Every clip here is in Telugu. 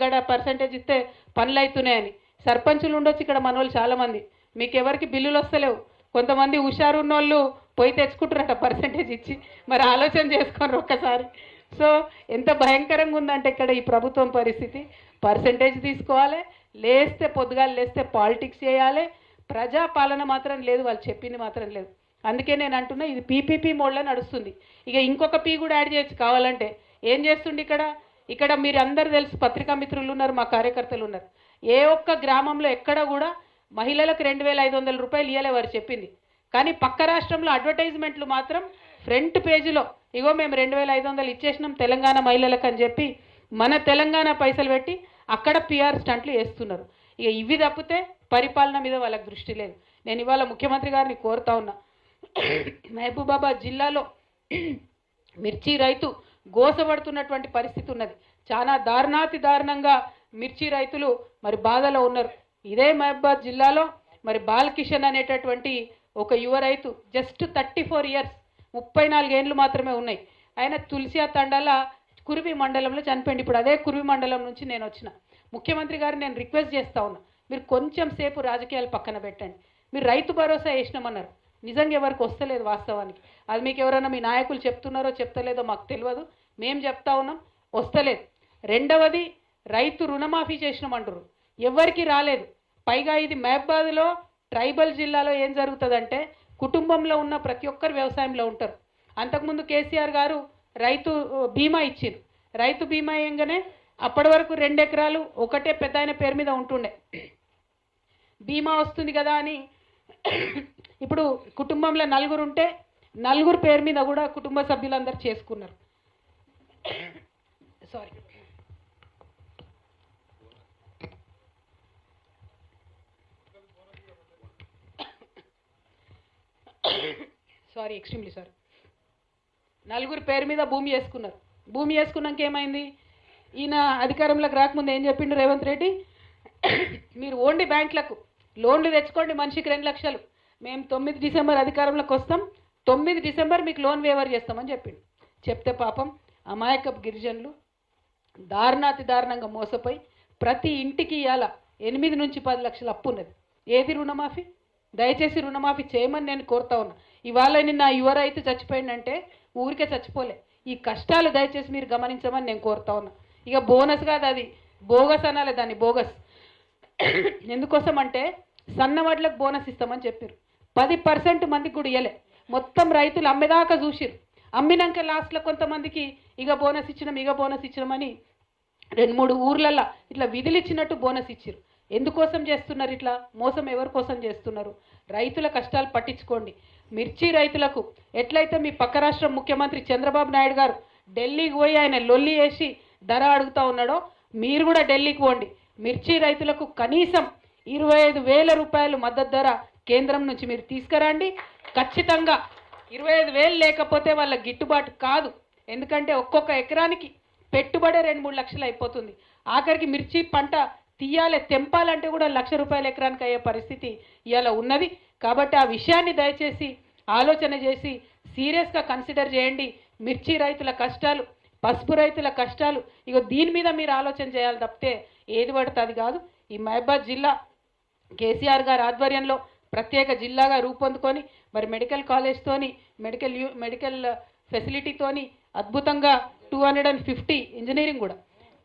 గడ పర్సెంటేజ్ ఇస్తే పనులు అవుతున్నాయని. సర్పంచులు ఉండొచ్చు ఇక్కడ మనోళ్ళు చాలామంది, మీకు ఎవరికి బిల్లులు వస్తలేవు. కొంతమంది హుషారు ఉన్నోళ్ళు పోయి తెచ్చుకుంటారట పర్సెంటేజ్ ఇచ్చి. మరి ఆలోచన చేసుకోండి ఒక్కసారి. సో ఎంత భయంకరంగా ఉందంటే ఇక్కడ ఈ ప్రభుత్వం పరిస్థితి. పర్సెంటేజ్ తీసుకోవాలి, లేస్తే పొద్దుగాలు లేస్తే పాలిటిక్స్ చేయాలి, ప్రజాపాలన మాత్రం లేదు, వాళ్ళు చెప్పింది మాత్రం లేదు. అందుకే నేను అంటున్నా ఇది పీపీపీ మోడ్లో నడుస్తుంది. ఇక ఇంకొక పీ కూడా యాడ్ చేయొచ్చు కావాలంటే. ఏం చేస్తుండే ఇక్కడ మీరు అందరు తెలుసు, పత్రికా మిత్రులు ఉన్నారు, మా కార్యకర్తలు ఉన్నారు. ఏ ఒక్క గ్రామంలో ఎక్కడ కూడా మహిళలకు 2500 రూపాయలు ఇవ్వలే వారు చెప్పింది. కానీ పక్క రాష్ట్రంలో అడ్వర్టైజ్మెంట్లు మాత్రం ఫ్రంట్ పేజీలో ఇగో మేము 2500 ఇచ్చేసినాం తెలంగాణ మహిళలకు అని చెప్పి మన తెలంగాణ పైసలు పెట్టి అక్కడ పిఆర్ స్టంట్లు వేస్తున్నారు. ఇక ఇవి తప్పితే పరిపాలన మీద వాళ్ళకి దృష్టి లేదు. నేను ఇవాళ ముఖ్యమంత్రి గారిని కోరుతా ఉన్నా, మహబూబాబాద్ జిల్లాలో మిర్చి రైతు గోసపడుతున్నటువంటి పరిస్థితి ఉన్నది. చాలా దారుణాతి దారుణంగా మిర్చి రైతులు మరి బాధలో ఉన్నారు. ఇదే మహబూబాబాద్ జిల్లాలో మరి బాలకిషన్ అనేటటువంటి ఒక యువ రైతు, జస్ట్ 34 ఇయర్స్, 34 ఏళ్ళు మాత్రమే ఉన్నాయి. ఆయన తులసియా తండాల కురివి మండలంలో చనిపోయింది. ఇప్పుడు అదే కురివి మండలం నుంచి నేను వచ్చిన. ముఖ్యమంత్రి గారిని నేను రిక్వెస్ట్ చేస్తా ఉన్నా, మీరు కొంచెం సేపు రాజకీయాలు పక్కన పెట్టండి. మీరు రైతు భరోసా వేసినామన్నారు, నిజంగా ఎవరికి వస్తలేదు వాస్తవానికి. అది మీకు ఎవరైనా మీ నాయకులు చెప్తున్నారో చెప్తలేదో మాకు తెలియదు, మేము చెప్తా ఉన్నాం వస్తలేదు. రెండవది రైతు రుణమాఫీ చేసినామంటారు, ఎవరికి రాలేదు. పైగా ఇది మహబూబాబాద్లో ట్రైబల్ జిల్లాలో ఏం జరుగుతుందంటే కుటుంబంలో ఉన్న ప్రతి ఒక్కరు వ్యవసాయంలో ఉంటారు. అంతకుముందు కేసీఆర్ గారు రైతు బీమా ఇచ్చింది. రైతు బీమా ఏంగానే అప్పటి వరకు 2 ఎకరాలు ఒకటే పెద్ద ఆయన పేరు మీద ఉంటుండే, బీమా వస్తుంది కదా అని ఇప్పుడు కుటుంబంలో 4 ఉంటే 4 పేరు మీద కూడా కుటుంబ సభ్యులందరూ చేసుకున్నారు. Extremely sorry. 4 పేరు మీద భూమి వేసుకున్నారు. భూమి వేసుకున్నాక ఏమైంది, ఈయన అధికారంలోకి రాకముందు ఏం చెప్పిండు రేవంత్ రెడ్డి, మీరు ఓన్లీ బ్యాంకులకు లోన్లు తెచ్చుకోండి మనిషికి 2 లక్షలు, మేము 9 డిసెంబర్ అధికారంలోకి వస్తాం, 9 డిసెంబర్ మీకు లోన్ వేవర్ చేస్తామని చెప్పిండు. చెప్తే పాపం అమాయకపు గిరిజనులు దారుణాతి దారుణంగా మోసపోయి ప్రతి ఇంటికి ఇవాళ 8 నుంచి 10 లక్షల అప్పు ఉన్నది. ఏది రుణమాఫీ? దయచేసి రుణమాఫీ చేయమని నేను కోరుతా ఉన్నా. ఇవాళ నిన్న యువ రైతు చచ్చిపోయిందంటే ఊరికే చచ్చిపోలే, ఈ కష్టాలు దయచేసి మీరు గమనించమని నేను కోరుతా ఉన్నా. ఇక బోనస్ కాదు, అది బోగస్ అనాలి దాన్ని, బోగస్. ఎందుకోసం అంటే సన్నవడ్లకు బోనస్ ఇస్తామని చెప్పారు, 10% మందికి కూడా ఇవ్వలే. మొత్తం రైతులు అమ్మేదాకా చూసిరు, అమ్మినాక లాస్ట్లో కొంతమందికి ఇక బోనస్ ఇచ్చినామని 2-3 ఊర్లల్లో ఇట్లా విధులు ఇచ్చినట్టు బోనస్ ఇచ్చిరు. ఎందుకోసం చేస్తున్నారు ఇట్లా మోసం? ఎవరి కోసం చేస్తున్నారు? రైతుల కష్టాలు పట్టించుకోండి. మిర్చి రైతులకు ఎట్లయితే మీ పక్క రాష్ట్రం ముఖ్యమంత్రి చంద్రబాబు నాయుడు గారు ఢిల్లీకి పోయి ఆయన లొల్లి వేసి ధర అడుగుతూ ఉన్నాడో, మీరు కూడా ఢిల్లీకి పోండి. మిర్చి రైతులకు కనీసం 25,000 రూపాయలు మద్దతు ధర కేంద్రం నుంచి మీరు తీసుకురండి. ఖచ్చితంగా 25,000 లేకపోతే వాళ్ళ గిట్టుబాటు కాదు. ఎందుకంటే ఒక్కొక్క ఎకరానికి పెట్టుబడే 2-3 లక్షలు అయిపోతుంది. ఆఖరికి మిర్చి పంట తీయాలి, తెంపాలంటే కూడా 1,00,000 రూపాయల ఎకరానికి అయ్యే పరిస్థితి ఇవాళ ఉన్నది. కాబట్టి ఆ విషయాన్ని దయచేసి ఆలోచన చేసి సీరియస్గా కన్సిడర్ చేయండి. మిర్చి రైతుల కష్టాలు, పసుపు రైతుల కష్టాలు, ఇక దీని మీద మీరు ఆలోచన చేయాలి తప్పితే ఏది పడితే అది కాదు. ఈ మహబూబాబాద్ జిల్లా కేసీఆర్ గారి ఆధ్వర్యంలో ప్రత్యేక జిల్లాగా రూపొందుకొని మరి మెడికల్ కాలేజ్తోని మెడికల్ ఫెసిలిటీతోని అద్భుతంగా 250 ఇంజనీరింగ్ కూడా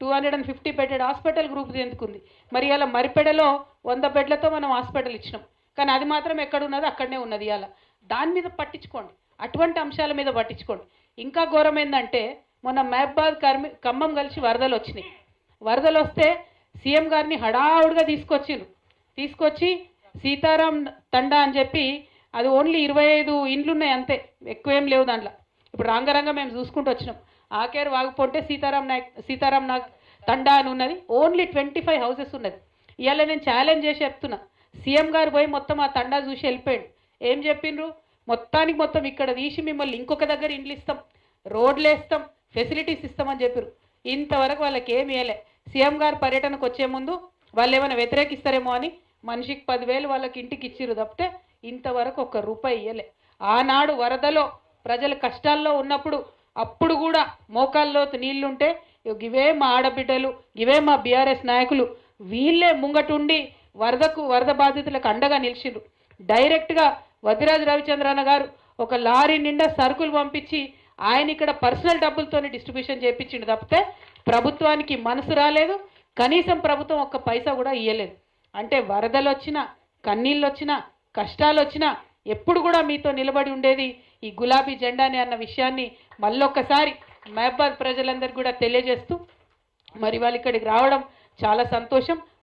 250 బెడెడ్ హాస్పిటల్ గ్రూప్ చెందుకుంది. మరి ఇలా మరిపెడలో 100 బెడ్లతో మనం హాస్పిటల్ ఇచ్చినాం, కానీ అది మాత్రం ఎక్కడ ఉన్నది అక్కడనే ఉన్నది. ఇలా దాని మీద పట్టించుకోండి, అటువంటి అంశాల మీద పట్టించుకోండి. ఇంకా ఘోరం ఏంటంటే మొన్న మహబూబాబాద్ ఖమ్మం కలిసి వరదలు వచ్చినాయి. వరదలు వస్తే సీఎం గారిని హడావుడిగా తీసుకొచ్చి సీతారాం తండా అని చెప్పి, అది ఓన్లీ 25 ఇండ్లు ఉన్నాయి అంతే, ఎక్కువేం లేవు దాంట్లో. ఇప్పుడు రాంగరంగా మేము చూసుకుంటూ వచ్చినాం. ఆకేరు వాగుపోతే సీతారాం నాగ్ తండా అని ఉన్నది, ఓన్లీ 25 హౌసెస్ ఉన్నది. ఇవాళ నేను ఛాలెంజ్ చేసి చెప్తున్నా, సీఎం గారు పోయి మొత్తం ఆ తండా చూసి వెళ్ళిపోయాడు. ఏం చెప్పిండ్రు? మొత్తం ఇక్కడ తీసి మిమ్మల్ని ఇంకొక దగ్గర ఇండ్లు ఇస్తాం, రోడ్లు వేస్తాం, ఫెసిలిటీస్ ఇస్తామని చెప్పారు. ఇంతవరకు వాళ్ళకి ఏమి ఇవ్వలే. సీఎం గారు పర్యటనకు వచ్చే ముందు వాళ్ళు ఏమైనా వ్యతిరేకిస్తారేమో అని మనిషికి 10,000 వాళ్ళకి ఇంటికి ఇచ్చిరు తప్పితే ఇంతవరకు ₹1 ఇవ్వలే. ఆనాడు వరదలో ప్రజలు కష్టాల్లో ఉన్నప్పుడు అప్పుడు కూడా మోకాల్లో నీళ్లుంటే ఇవే మా ఆడబిడ్డలు, ఇవే మా బీఆర్ఎస్ నాయకులు, వీళ్ళే ముంగటుండి వరద బాధితులకు అండగా నిలిచిండ్రు. డైరెక్ట్గా వదిరాజు రవిచంద్రన్న గారు ఒక లారీ నిండా సరుకులు పంపించి ఆయన ఇక్కడ పర్సనల్ డబ్బులతోనే డిస్ట్రిబ్యూషన్ చేయించిండు తప్పితే ప్రభుత్వానికి మనసు రాలేదు. కనీసం ప్రభుత్వం ఒక్క పైసా కూడా ఇయ్యలేదు. అంటే వరదలు వచ్చినా, కన్నీళ్ళు వచ్చినా, కష్టాలు వచ్చినా ఎప్పుడు కూడా మీతో నిలబడి ఉండేది ఈ గులాబీ జెండానే అన్న విషయాన్ని మళ్ళొక్కసారి మహబాద్ ప్రజలందరికీ కూడా తెలియజేస్తూ మరి వాళ్ళు ఇక్కడికి రావడం చాలా సంతోషం.